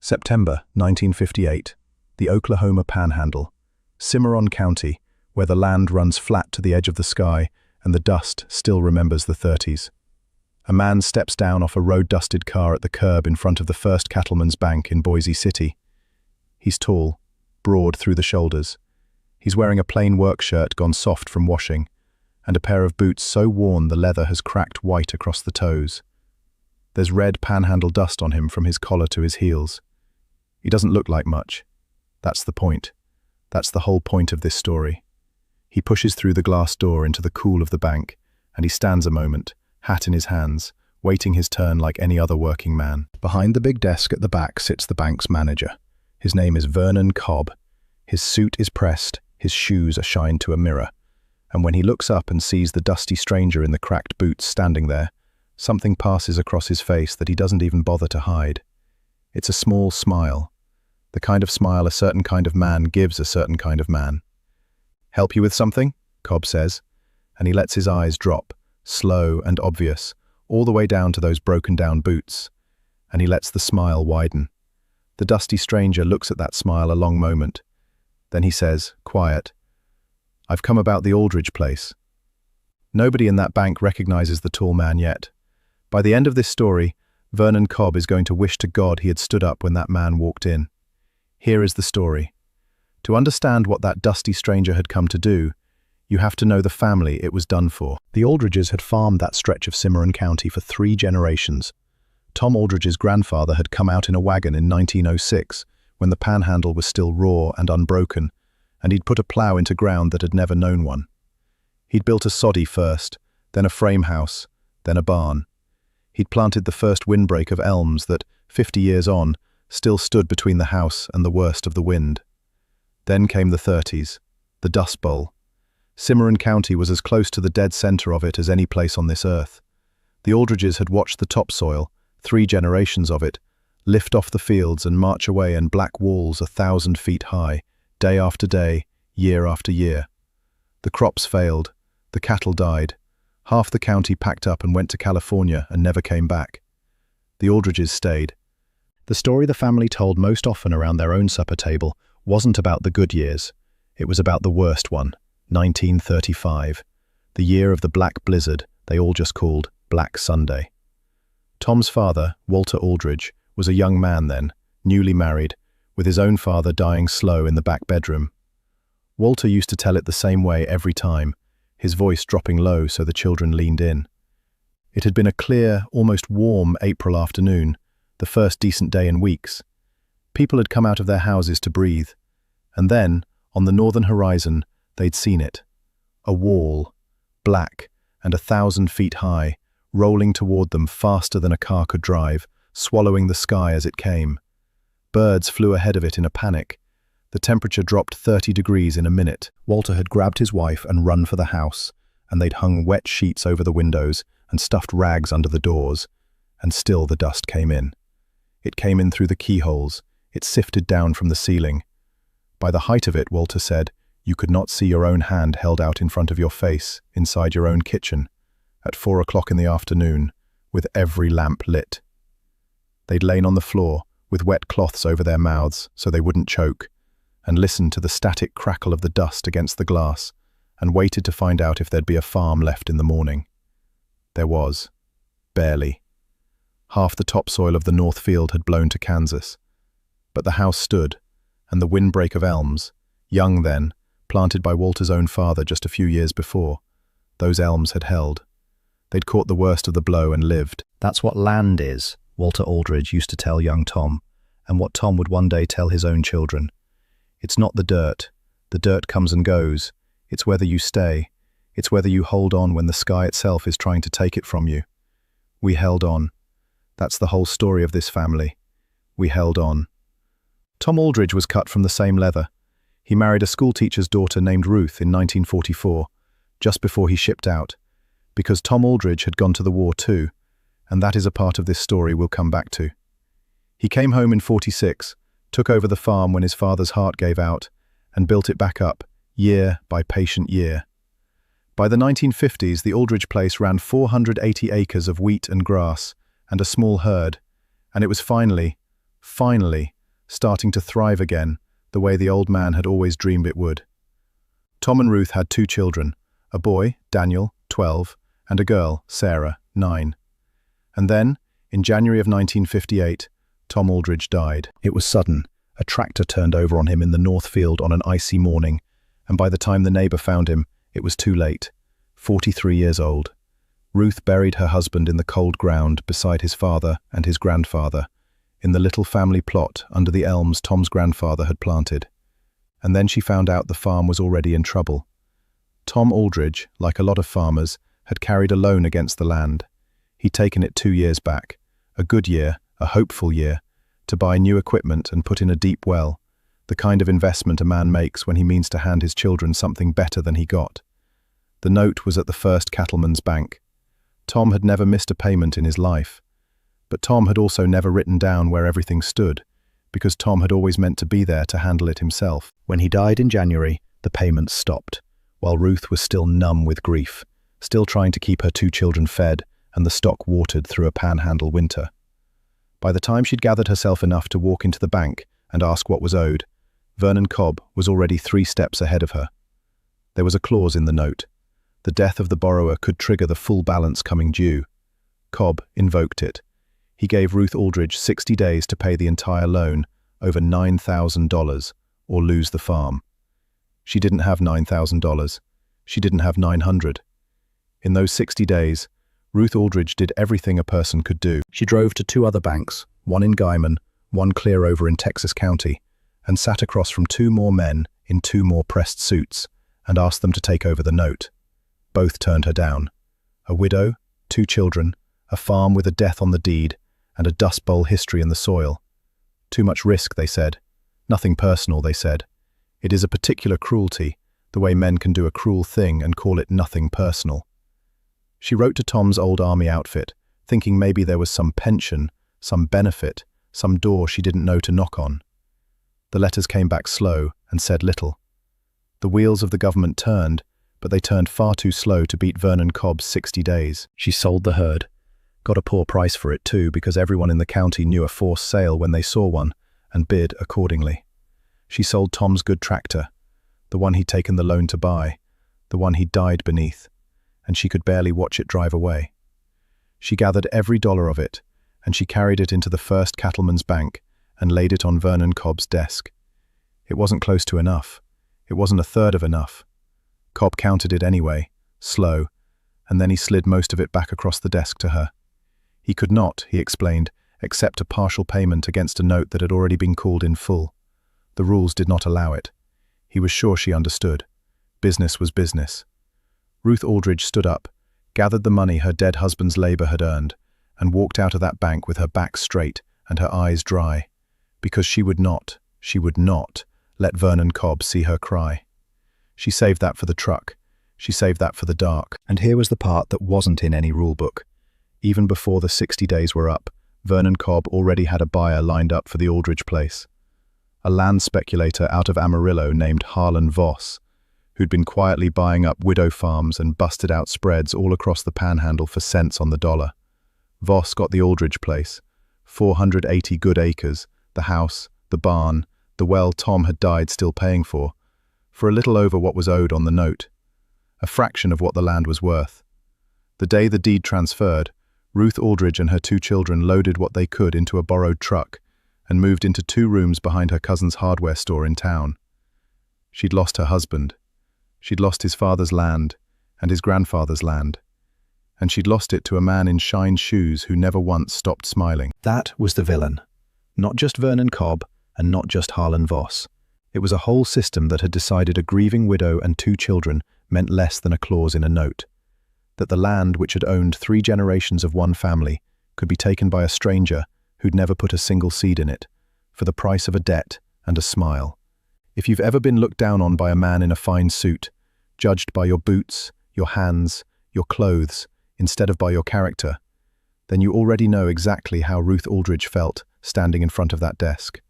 September 1958, the Oklahoma Panhandle, Cimarron County, where the land runs flat to the edge of the sky and the dust still remembers the 30s. A man steps down off a road-dusted car at the curb in front of the First Cattlemen's Bank in Boise City. He's tall, broad through the shoulders. He's wearing a plain work shirt gone soft from washing, and a pair of boots so worn the leather has cracked white across the toes. There's red panhandle dust on him from his collar to his heels. He doesn't look like much. That's the point. That's the whole point of this story. He pushes through the glass door into the cool of the bank, and he stands a moment, hat in his hands, waiting his turn like any other working man. Behind the big desk at the back sits the bank's manager. His name is Vernon Cobb. His suit is pressed, his shoes are shined to a mirror, and when he looks up and sees the dusty stranger in the cracked boots standing there, something passes across his face that he doesn't even bother to hide. It's a small smile, the kind of smile a certain kind of man gives a certain kind of man. "Help you with something?" Cobb says, and he lets his eyes drop, slow and obvious, all the way down to those broken-down boots, and he lets the smile widen. The dusty stranger looks at that smile a long moment. Then he says, quiet, "I've come about the Aldridge place." Nobody in that bank recognizes the tall man yet. By the end of this story, Vernon Cobb is going to wish to God he had stood up when that man walked in. Here is the story. To understand what that dusty stranger had come to do, you have to know the family it was done for. The Aldridges had farmed that stretch of Cimarron County for 3 generations. Tom Aldridge's grandfather had come out in a wagon in 1906, when the Panhandle was still raw and unbroken, and he'd put a plough into ground that had never known one. He'd built a soddy first, then a frame house, then a barn. He'd planted the first windbreak of elms that, 50 years on, still stood between the house and the worst of the wind. Then came the 30s, the Dust Bowl. Cimarron County was as close to the dead center of it as any place on this earth. The Aldridges had watched the topsoil, 3 generations of it, lift off the fields and march away in black walls 1,000 feet high, day after day, year after year. The crops failed, the cattle died. Half the county packed up and went to California and never came back. The Aldridges stayed. The story the family told most often around their own supper table wasn't about the good years. It was about the worst one, 1935, the year of the black blizzard they all just called Black Sunday. Tom's father, Walter Aldridge, was a young man then, newly married, with his own father dying slow in the back bedroom. Walter used to tell it the same way every time, his voice dropping low so the children leaned in. It had been a clear, almost warm April afternoon, the first decent day in weeks. People had come out of their houses to breathe, and then, on the northern horizon, they'd seen it. A wall, black and 1,000 feet high, rolling toward them faster than a car could drive, swallowing the sky as it came. Birds flew ahead of it in a panic. The temperature dropped 30 degrees in a minute. Walter had grabbed his wife and run for the house, and they'd hung wet sheets over the windows and stuffed rags under the doors, and still the dust came in. It came in through the keyholes. It sifted down from the ceiling. By the height of it, Walter said, you could not see your own hand held out in front of your face, inside your own kitchen, at 4 o'clock in the afternoon, with every lamp lit. They'd lain on the floor, with wet cloths over their mouths so they wouldn't choke, and listened to the static crackle of the dust against the glass, and waited to find out if there'd be a farm left in the morning. There was. Barely. Half the topsoil of the north field had blown to Kansas. But the house stood, and the windbreak of elms, young then, planted by Walter's own father just a few years before, those elms had held. They'd caught the worst of the blow and lived. That's what land is, Walter Aldridge used to tell young Tom, and what Tom would one day tell his own children. It's not the dirt. The dirt comes and goes. It's whether you stay. It's whether you hold on when the sky itself is trying to take it from you. We held on. That's the whole story of this family. We held on. Tom Aldridge was cut from the same leather. He married a schoolteacher's daughter named Ruth in 1944, just before he shipped out, because Tom Aldridge had gone to the war too, and that is a part of this story we'll come back to. He came home in 46, took over the farm when his father's heart gave out, and built it back up, year by patient year. By the 1950s, the Aldridge place ran 480 acres of wheat and grass, and a small herd, and it was finally, starting to thrive again, the way the old man had always dreamed it would. Tom and Ruth had 2 children, a boy, Daniel, 12, and a girl, Sarah, 9. And then, in January of 1958, Tom Aldridge died. It was sudden. A tractor turned over on him in the North Field on an icy morning, and by the time the neighbor found him, it was too late. 43 years old. Ruth buried her husband in the cold ground beside his father and his grandfather, in the little family plot under the elms Tom's grandfather had planted. And then she found out the farm was already in trouble. Tom Aldridge, like a lot of farmers, had carried a loan against the land. He'd taken it 2 years back, a good year, a hopeful year, to buy new equipment and put in a deep well, the kind of investment a man makes when he means to hand his children something better than he got. The note was at the First Cattlemen's Bank. Tom had never missed a payment in his life, but Tom had also never written down where everything stood, because Tom had always meant to be there to handle it himself. When he died in January, the payments stopped, while Ruth was still numb with grief, still trying to keep her 2 children fed and the stock watered through a Panhandle winter. By the time she'd gathered herself enough to walk into the bank and ask what was owed, Vernon Cobb was already 3 steps ahead of her. There was a clause in the note. The death of the borrower could trigger the full balance coming due. Cobb invoked it. He gave Ruth Aldridge 60 days to pay the entire loan, over $9,000, or lose the farm. She didn't have $9,000. She didn't have $900. In those 60 days, Ruth Aldridge did everything a person could do. She drove to 2 other banks, one in Guyman, one clear over in Texas County, and sat across from 2 more men in 2 more pressed suits, and asked them to take over the note. Both turned her down. A widow, 2 children, a farm with a death on the deed, and a Dust Bowl history in the soil. Too much risk, they said. Nothing personal, they said. It is a particular cruelty, the way men can do a cruel thing and call it nothing personal. She wrote to Tom's old army outfit, thinking maybe there was some pension, some benefit, some door she didn't know to knock on. The letters came back slow and said little. The wheels of the government turned, but they turned far too slow to beat Vernon Cobb's 60 days. She sold the herd. Got a poor price for it too, because everyone in the county knew a forced sale when they saw one, and bid accordingly. She sold Tom's good tractor, the one he'd taken the loan to buy, the one he'd died beneath, and she could barely watch it drive away. She gathered every dollar of it, and she carried it into the First Cattlemen's Bank and laid it on Vernon Cobb's desk. It wasn't close to enough. It wasn't a third of enough. Cobb counted it anyway, slow, and then he slid most of it back across the desk to her. He could not, he explained, accept a partial payment against a note that had already been called in full. The rules did not allow it. He was sure she understood. Business was business. Ruth Aldridge stood up, gathered the money her dead husband's labor had earned, and walked out of that bank with her back straight and her eyes dry, because she would not let Vernon Cobb see her cry. She saved that for the truck. She saved that for the dark. And here was the part that wasn't in any rulebook. Even before the 60 days were up, Vernon Cobb already had a buyer lined up for the Aldridge place. A land speculator out of Amarillo named Harlan Voss, who'd been quietly buying up widow farms and busted out spreads all across the Panhandle for cents on the dollar. Voss got the Aldridge place, 480 good acres, the house, the barn, the well Tom had died still paying for a little over what was owed on the note, a fraction of what the land was worth. The day the deed transferred, Ruth Aldridge and her 2 children loaded what they could into a borrowed truck and moved into 2 rooms behind her cousin's hardware store in town. She'd lost her husband. She'd lost his father's land and his grandfather's land, and she'd lost it to a man in shined shoes who never once stopped smiling. That was the villain. Not just Vernon Cobb and not just Harlan Voss. It was a whole system that had decided a grieving widow and 2 children meant less than a clause in a note. That the land which had owned 3 generations of one family could be taken by a stranger who'd never put a single seed in it, for the price of a debt and a smile. If you've ever been looked down on by a man in a fine suit, judged by your boots, your hands, your clothes, instead of by your character, then you already know exactly how Ruth Aldridge felt standing in front of that desk.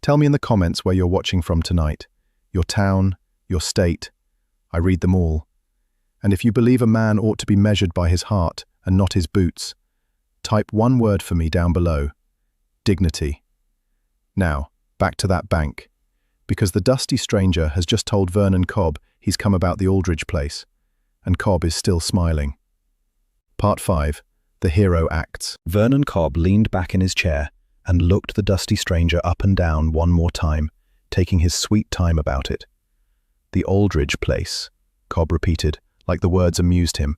Tell me in the comments where you're watching from tonight. Your town, your state. I read them all. And if you believe a man ought to be measured by his heart and not his boots, type one word for me down below: dignity. Now, Back to that bank. Because the dusty stranger has just told Vernon Cobb he's come about the Aldridge place, and Cobb is still smiling. Part 5. The hero acts. Vernon Cobb leaned back in his chair and looked the dusty stranger up and down one more time, taking his sweet time about it. The Aldridge place, Cobb repeated, like the words amused him.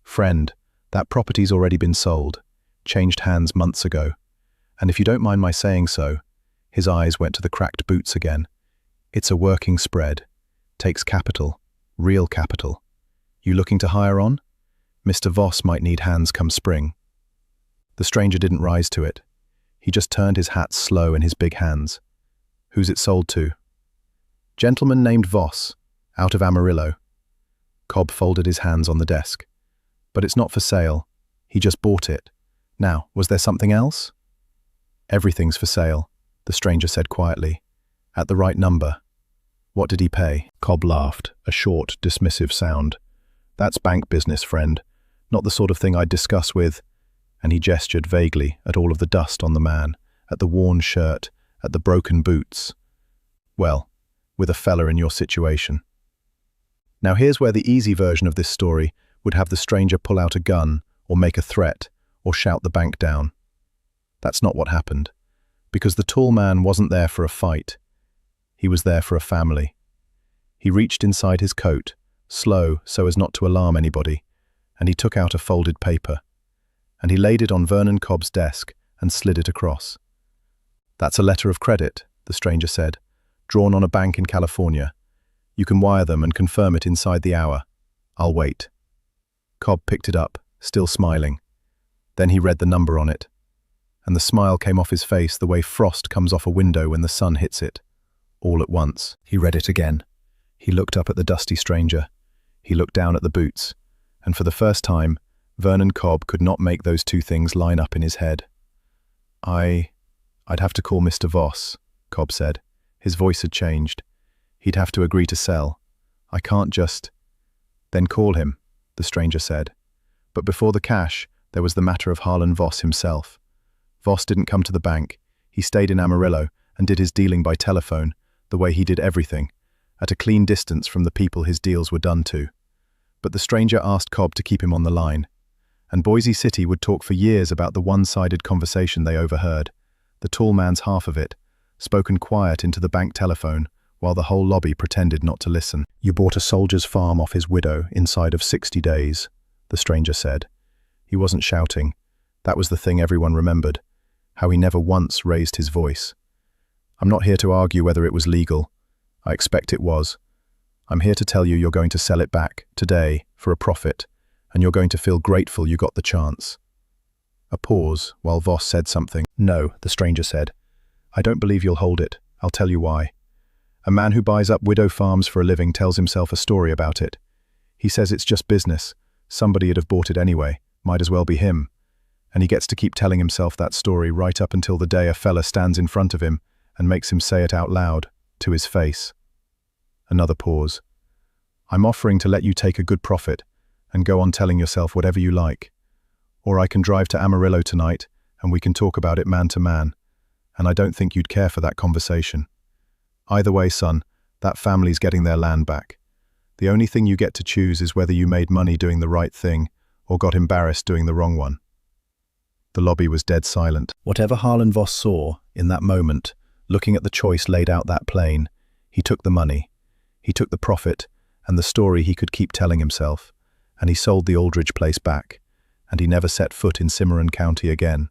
Friend, that property's already been sold, changed hands months ago. And if you don't mind my saying so, his eyes went to the cracked boots again. It's a working spread. Takes capital, real capital. You looking to hire on? Mr. Voss might need hands come spring. The stranger didn't rise to it. He just turned his hat slow in his big hands. Who's it sold to? Gentleman named Voss, out of Amarillo. Cobb folded his hands on the desk. But it's not for sale. He just bought it. Now, was there something else? Everything's for sale, the stranger said quietly. At the right number. What did he pay? Cobb laughed, a short, dismissive sound. That's bank business, friend. Not the sort of thing I'd discuss with. And he gestured vaguely at all of the dust on the man, at the worn shirt, at the broken boots. Well, with a fella in your situation. Now here's where the easy version of this story would have the stranger pull out a gun, or make a threat, or shout the bank down. That's not what happened, because the tall man wasn't there for a fight. He was there for a family. He reached inside his coat, slow so as not to alarm anybody, and he took out a folded paper, and he laid it on Vernon Cobb's desk and slid it across. That's a letter of credit, the stranger said, drawn on a bank in California. You can wire them and confirm it inside the hour. I'll wait. Cobb picked it up, still smiling. Then he read the number on it, and the smile came off his face the way frost comes off a window when the sun hits it. All at once, he read it again. He looked up at the dusty stranger. He looked down at the boots, and for the first time, Vernon Cobb could not make those two things line up in his head. I'd have to call Mr. Voss, Cobb said. His voice had changed. He'd have to agree to sell. I can't just... Then call him, the stranger said. But before the cash, there was the matter of Harlan Voss himself. Voss didn't come to the bank. He stayed in Amarillo and did his dealing by telephone, the way he did everything, at a clean distance from the people his deals were done to. But the stranger asked Cobb to keep him on the line. And Boise City would talk for years about the one-sided conversation they overheard, the tall man's half of it, spoken quiet into the bank telephone, while the whole lobby pretended not to listen. You bought a soldier's farm off his widow inside of 60 days, the stranger said. He wasn't shouting. That was the thing everyone remembered, how he never once raised his voice. I'm not here to argue whether it was legal. I expect it was. I'm here to tell you you're going to sell it back, today, for a profit, and you're going to feel grateful you got the chance. A pause, while Voss said something. No, the stranger said. I don't believe you'll hold it. I'll tell you why. A man who buys up widow farms for a living tells himself a story about it. He says it's just business. Somebody'd have bought it anyway. Might as well be him. And he gets to keep telling himself that story right up until the day a fella stands in front of him and makes him say it out loud, to his face. Another pause. I'm offering to let you take a good profit and go on telling yourself whatever you like. Or I can drive to Amarillo tonight and we can talk about it man to man. And I don't think you'd care for that conversation. Either way, son, that family's getting their land back. The only thing you get to choose is whether you made money doing the right thing or got embarrassed doing the wrong one. The lobby was dead silent. Whatever Harlan Voss saw, in that moment, looking at the choice laid out that plain, he took the money, he took the profit, and the story he could keep telling himself, and he sold the Aldridge place back, and he never set foot in Cimarron County again.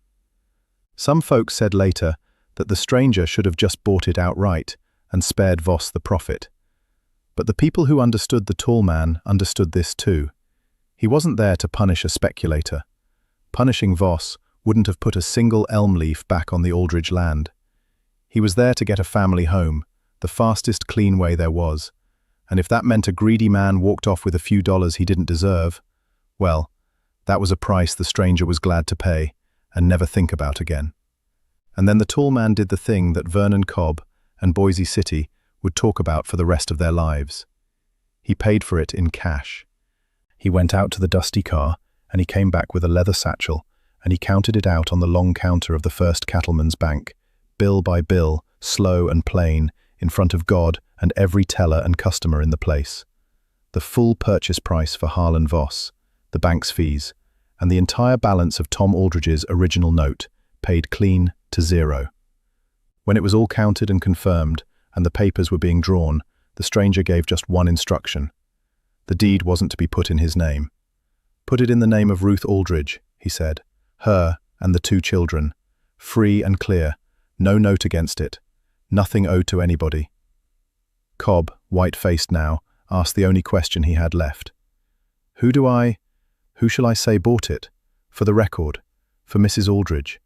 Some folks said later that the stranger should have just bought it outright and spared Voss the profit. But the people who understood the tall man understood this too. He wasn't there to punish a speculator. Punishing Voss wouldn't have put a single elm leaf back on the Aldridge land. He was there to get a family home, the fastest clean way there was, and if that meant a greedy man walked off with a few dollars he didn't deserve, well, that was a price the stranger was glad to pay and never think about again. And then the tall man did the thing that Vernon Cobb and Boise City would talk about for the rest of their lives. He paid for it in cash. He went out to the dusty car and he came back with a leather satchel and he counted it out on the long counter of the First Cattlemen's Bank, bill by bill, slow and plain, in front of God and every teller and customer in the place. The full purchase price for Harlan Voss, the bank's fees, and the entire balance of Tom Aldridge's original note, paid clean to zero. When it was all counted and confirmed, and the papers were being drawn, the stranger gave just one instruction. The deed wasn't to be put in his name. "Put it in the name of Ruth Aldridge," he said. "Her and the 2 children. Free and clear. No note against it. Nothing owed to anybody." Cobb, white-faced now, asked the only question he had left. Who shall I say bought it? For the record. For Mrs. Aldridge."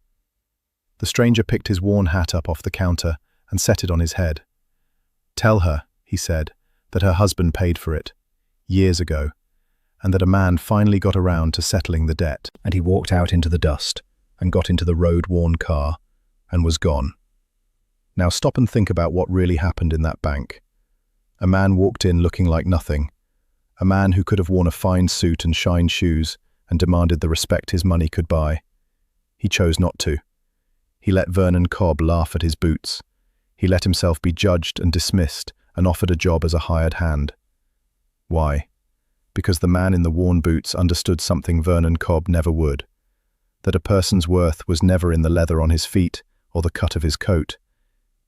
The stranger picked his worn hat up off the counter and set it on his head. "Tell her," he said, "that her husband paid for it, years ago, and that a man finally got around to settling the debt." And he walked out into the dust and got into the road-worn car and was gone. Now stop and think about what really happened in that bank. A man walked in looking like nothing. A man who could have worn a fine suit and shined shoes and demanded the respect his money could buy. He chose not to. He let Vernon Cobb laugh at his boots. He let himself be judged and dismissed and offered a job as a hired hand. Why? Because the man in the worn boots understood something Vernon Cobb never would. That a person's worth was never in the leather on his feet or the cut of his coat.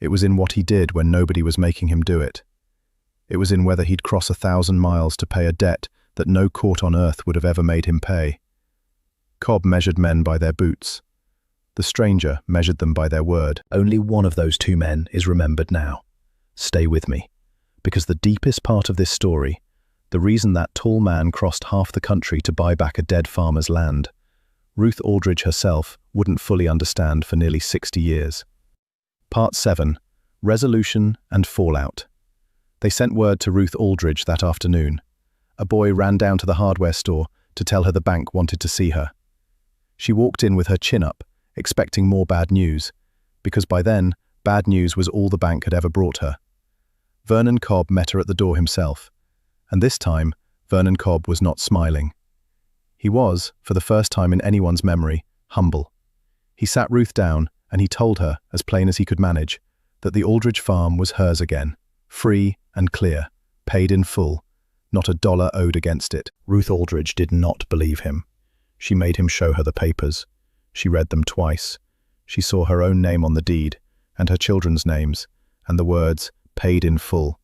It was in what he did when nobody was making him do it. It was in whether he'd cross 1,000 miles to pay a debt that no court on earth would have ever made him pay. Cobb measured men by their boots. The stranger measured them by their word. Only one of those 2 men is remembered now. Stay with me, because the deepest part of this story, the reason that tall man crossed half the country to buy back a dead farmer's land, Ruth Aldridge herself wouldn't fully understand for nearly 60 years. Part 7. Resolution and Fallout. They sent word to Ruth Aldridge that afternoon. A boy ran down to the hardware store to tell her the bank wanted to see her. She walked in with her chin up, expecting more bad news, because by then, bad news was all the bank had ever brought her. Vernon Cobb met her at the door himself, and this time, Vernon Cobb was not smiling. He was, for the first time in anyone's memory, humble. He sat Ruth down, and he told her, as plain as he could manage, that the Aldridge farm was hers again, free and clear, paid in full, not a dollar owed against it. Ruth Aldridge did not believe him. She made him show her the papers. She read them twice. She saw her own name on the deed, and her children's names, and the words, "paid in full,"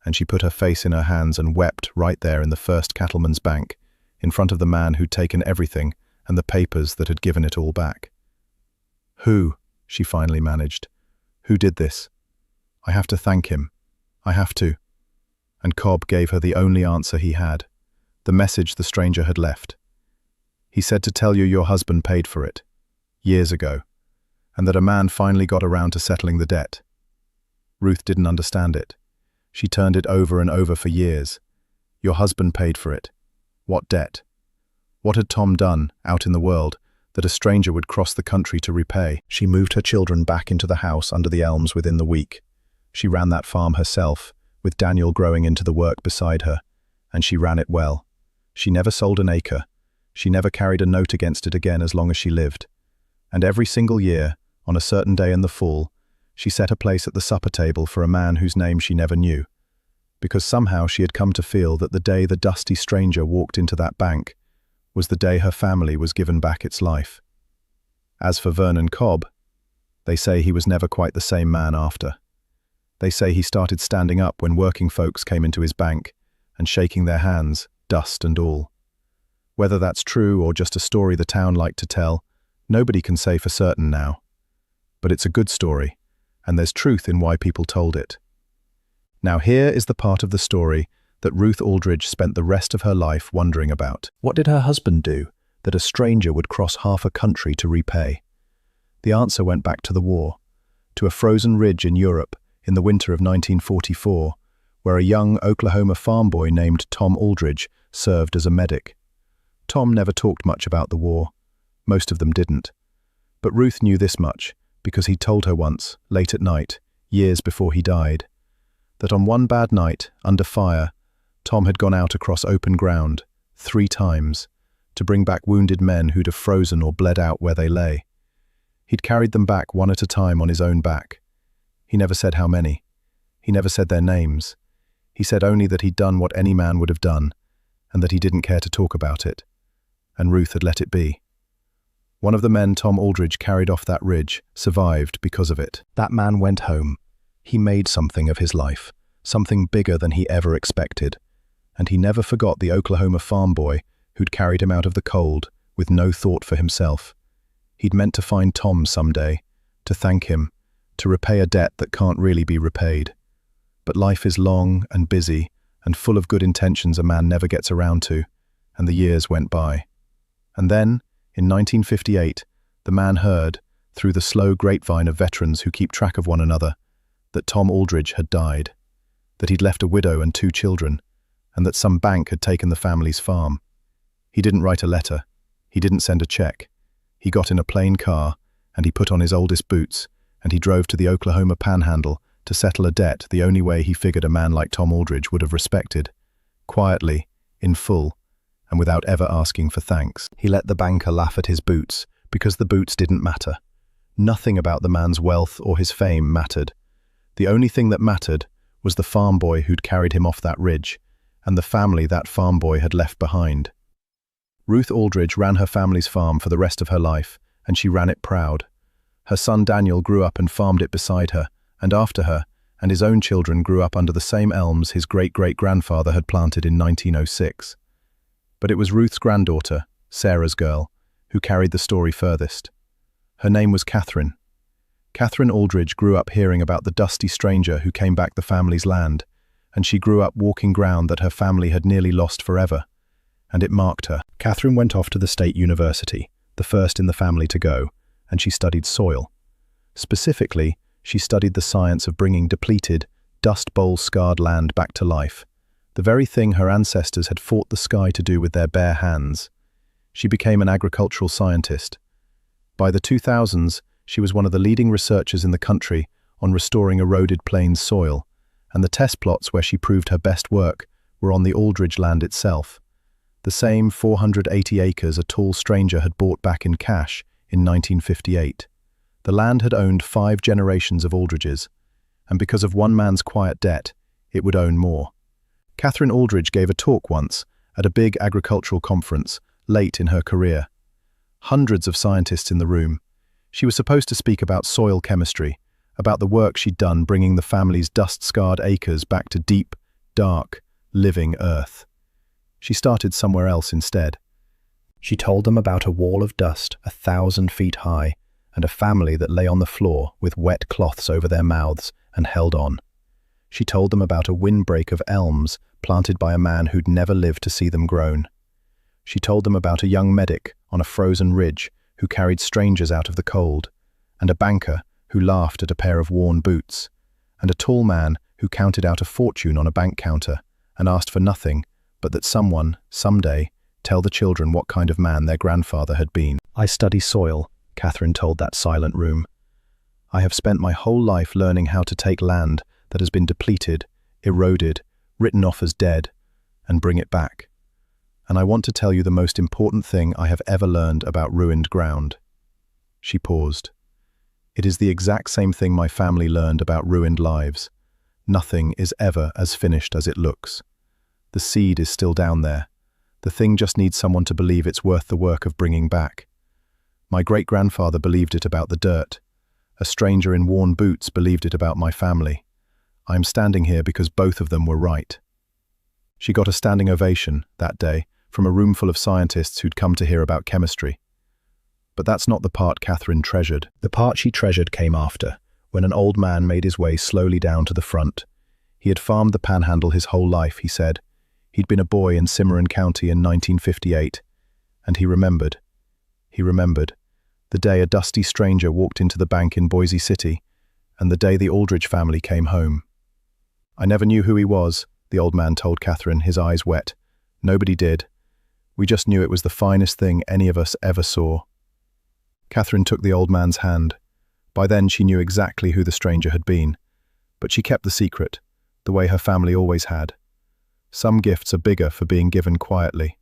and she put her face in her hands and wept right there in the First Cattlemen's Bank, in front of the man who'd taken everything and the papers that had given it all back. "Who?" she finally managed. "Who did this? I have to thank him. I have to." And Cobb gave her the only answer he had, the message the stranger had left. "He said to tell you your husband paid for it, years ago, and that a man finally got around to settling the debt." Ruth didn't understand it. She turned it over and over for years. Your husband paid for it. What debt? What had Tom done, out in the world, that a stranger would cross the country to repay? She moved her children back into the house under the elms within the week. She ran that farm herself, with Daniel growing into the work beside her, and she ran it well. She never sold an acre. She never carried a note against it again as long as she lived. And every single year, on a certain day in the fall, she set a place at the supper table for a man whose name she never knew, because somehow she had come to feel that the day the dusty stranger walked into that bank was the day her family was given back its life. As for Vernon Cobb, they say he was never quite the same man after. They say he started standing up when working folks came into his bank and shaking their hands, dust and all. Whether that's true or just a story the town liked to tell, nobody can say for certain now. But it's a good story, and there's truth in why people told it. Now here is the part of the story that Ruth Aldridge spent the rest of her life wondering about. What did her husband do that a stranger would cross half a country to repay? The answer went back to the war, to a frozen ridge in Europe in the winter of 1944, where a young Oklahoma farm boy named Tom Aldridge served as a medic. Tom never talked much about the war. Most of them didn't. But Ruth knew this much, because he told her once, late at night, years before he died, that on one bad night, under fire, Tom had gone out across open ground, 3 times, to bring back wounded men who'd have frozen or bled out where they lay. He'd carried them back one at a time on his own back. He never said how many. He never said their names. He said only that he'd done what any man would have done, and that he didn't care to talk about it. And Ruth had let it be. One of the men Tom Aldridge carried off that ridge survived because of it. That man went home. He made something of his life, something bigger than he ever expected. And he never forgot the Oklahoma farm boy who'd carried him out of the cold with no thought for himself. He'd meant to find Tom someday, to thank him, to repay a debt that can't really be repaid. But life is long and busy and full of good intentions a man never gets around to, and the years went by. And then, in 1958, the man heard, through the slow grapevine of veterans who keep track of one another, that Tom Aldridge had died, that he'd left a widow and 2 children, and that some bank had taken the family's farm. He didn't write a letter. He didn't send a check. He got in a plain car, and he put on his oldest boots, and he drove to the Oklahoma Panhandle to settle a debt the only way he figured a man like Tom Aldridge would have respected, quietly, in full, and without ever asking for thanks. He let the banker laugh at his boots, because the boots didn't matter. Nothing about the man's wealth or his fame mattered. The only thing that mattered was the farm boy who'd carried him off that ridge, and the family that farm boy had left behind. Ruth Aldridge ran her family's farm for the rest of her life, and she ran it proud. Her son Daniel grew up and farmed it beside her, and after her, and his own children grew up under the same elms his great-great-grandfather had planted in 1906. But it was Ruth's granddaughter, Sarah's girl, who carried the story furthest. Her name was Catherine. Catherine Aldridge grew up hearing about the dusty stranger who came back the family's land, and she grew up walking ground that her family had nearly lost forever, and it marked her. Catherine went off to the state university, the first in the family to go, and she studied soil. Specifically, she studied the science of bringing depleted, dust bowl-scarred land back to life, the very thing her ancestors had fought the sky to do with their bare hands. She became an agricultural scientist. By the 2000s, she was one of the leading researchers in the country on restoring eroded plains soil, and the test plots where she proved her best work were on the Aldridge land itself, the same 480 acres a tall stranger had bought back in cash in 1958. The land had owned 5 generations of Aldridges, and because of one man's quiet debt, it would own more. Catherine Aldridge gave a talk once at a big agricultural conference late in her career. Hundreds of scientists in the room. She was supposed to speak about soil chemistry, about the work she'd done bringing the family's dust-scarred acres back to deep, dark, living earth. She started somewhere else instead. She told them about a wall of dust 1,000 feet high and a family that lay on the floor with wet cloths over their mouths and held on. She told them about a windbreak of elms planted by a man who'd never lived to see them grown. She told them about a young medic on a frozen ridge who carried strangers out of the cold, and a banker who laughed at a pair of worn boots, and a tall man who counted out a fortune on a bank counter and asked for nothing but that someone, someday, tell the children what kind of man their grandfather had been. "I study soil," Catherine told that silent room. "I have spent my whole life learning how to take land that has been depleted, eroded, written off as dead, and bring it back. And I want to tell you the most important thing I have ever learned about ruined ground." She paused. "It is the exact same thing my family learned about ruined lives. Nothing is ever as finished as it looks. The seed is still down there. The thing just needs someone to believe it's worth the work of bringing back. My great-grandfather believed it about the dirt. A stranger in worn boots believed it about my family. I am standing here because both of them were right." She got a standing ovation, that day, from a room full of scientists who'd come to hear about chemistry. But that's not the part Catherine treasured. The part she treasured came after, when an old man made his way slowly down to the front. He had farmed the Panhandle his whole life, he said. He'd been a boy in Cimarron County in 1958, and he remembered. He remembered the day a dusty stranger walked into the bank in Boise City, and the day the Aldridge family came home. "I never knew who he was," the old man told Catherine, his eyes wet. "Nobody did. We just knew it was the finest thing any of us ever saw." Catherine took the old man's hand. By then she knew exactly who the stranger had been, but she kept the secret, the way her family always had. Some gifts are bigger for being given quietly.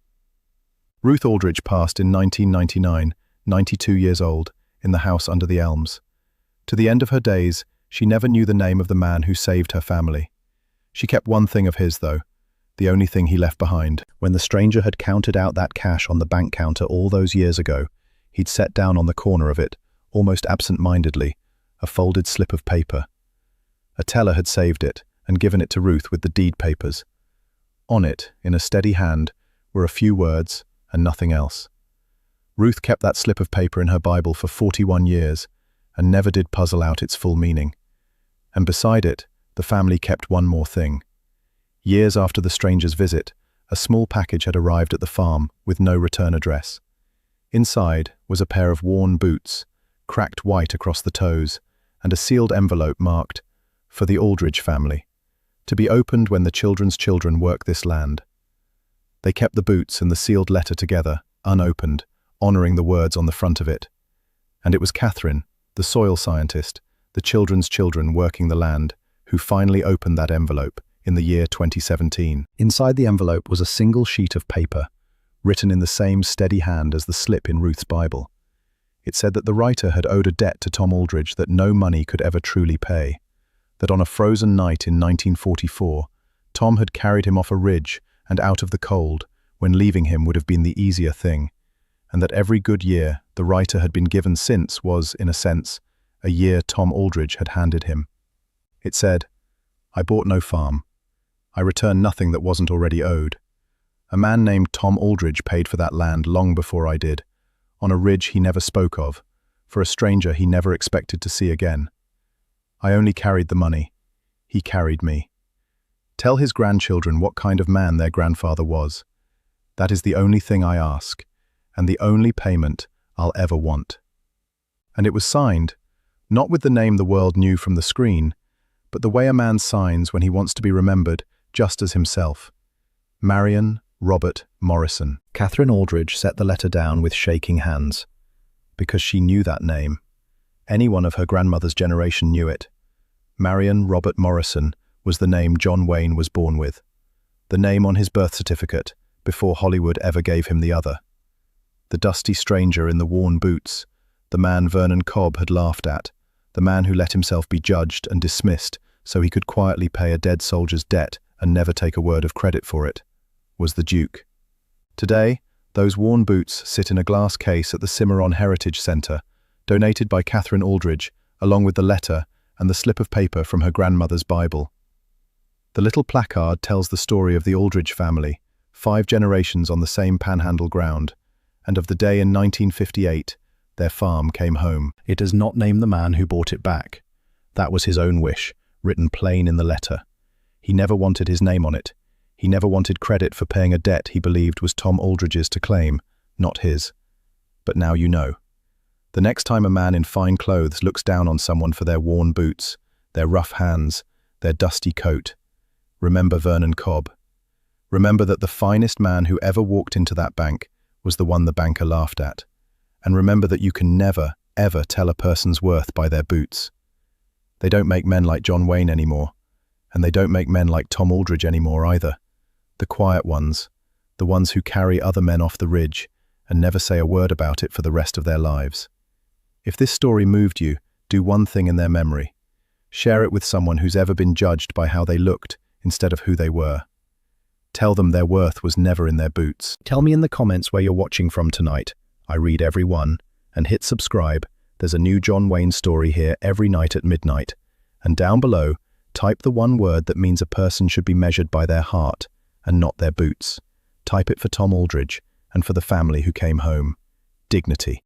Ruth Aldridge passed in 1999, 92 years old, in the house under the elms. To the end of her days, She never knew the name of the man who saved her family. She kept one thing of his, though, the only thing he left behind. When the stranger had counted out that cash on the bank counter all those years ago, he'd set down on the corner of it, almost absent-mindedly, a folded slip of paper. A teller had saved it and given it to Ruth with the deed papers. On it, in a steady hand, were a few words and nothing else. Ruth kept that slip of paper in her Bible for 41 years and never did puzzle out its full meaning. And beside it, the family kept one more thing. Years after the stranger's visit, a small package had arrived at the farm with no return address. Inside was a pair of worn boots, cracked white across the toes, and a sealed envelope marked, "For the Aldridge family," to be opened when the children's children work this land. They kept the boots and the sealed letter together, unopened, honoring the words on the front of it. And it was Catherine, the soil scientist, the children's children working the land, who finally opened that envelope in the year 2017. Inside the envelope was a single sheet of paper, written in the same steady hand as the slip in Ruth's Bible. It said that the writer had owed a debt to Tom Aldridge that no money could ever truly pay, that on a frozen night in 1944, Tom had carried him off a ridge and out of the cold, when leaving him would have been the easier thing, and that every good year the writer had been given since was, in a sense, a year Tom Aldridge had handed him. It said, "I bought no farm. I returned nothing that wasn't already owed. A man named Tom Aldridge paid for that land long before I did, on a ridge he never spoke of, for a stranger he never expected to see again. I only carried the money. He carried me. Tell his grandchildren what kind of man their grandfather was. That is the only thing I ask, and the only payment I'll ever want." And it was signed, not with the name the world knew from the screen, but the way a man signs when he wants to be remembered just as himself. Marion Robert Morrison. Catherine Aldridge set the letter down with shaking hands, because she knew that name. Anyone of her grandmother's generation knew it. Marion Robert Morrison was the name John Wayne was born with, the name on his birth certificate before Hollywood ever gave him the other. The dusty stranger in the worn boots, the man Vernon Cobb had laughed at, the man who let himself be judged and dismissed so he could quietly pay a dead soldier's debt and never take a word of credit for it, was the Duke. Today, those worn boots sit in a glass case at the Cimarron Heritage Center, donated by Catherine Aldridge, along with the letter and the slip of paper from her grandmother's Bible. The little placard tells the story of the Aldridge family, 5 generations on the same Panhandle ground, and of the day in 1958 their farm came home. It does not name the man who bought it back. That was his own wish, written plain in the letter. He never wanted his name on it. He never wanted credit for paying a debt he believed was Tom Aldridge's to claim, not his. But now you know. The next time a man in fine clothes looks down on someone for their worn boots, their rough hands, their dusty coat, remember Vernon Cobb. Remember that the finest man who ever walked into that bank was the one the banker laughed at. And remember that you can never, ever tell a person's worth by their boots. They don't make men like John Wayne anymore, and they don't make men like Tom Aldridge anymore either. The quiet ones, the ones who carry other men off the ridge and never say a word about it for the rest of their lives. If this story moved you, do one thing in their memory. Share it with someone who's ever been judged by how they looked instead of who they were. Tell them their worth was never in their boots. Tell me in the comments where you're watching from tonight. I read every one. And hit subscribe. There's a new John Wayne story here every night at midnight. And down below, type the one word that means a person should be measured by their heart and not their boots. Type it for Tom Aldridge and for the family who came home. Dignity.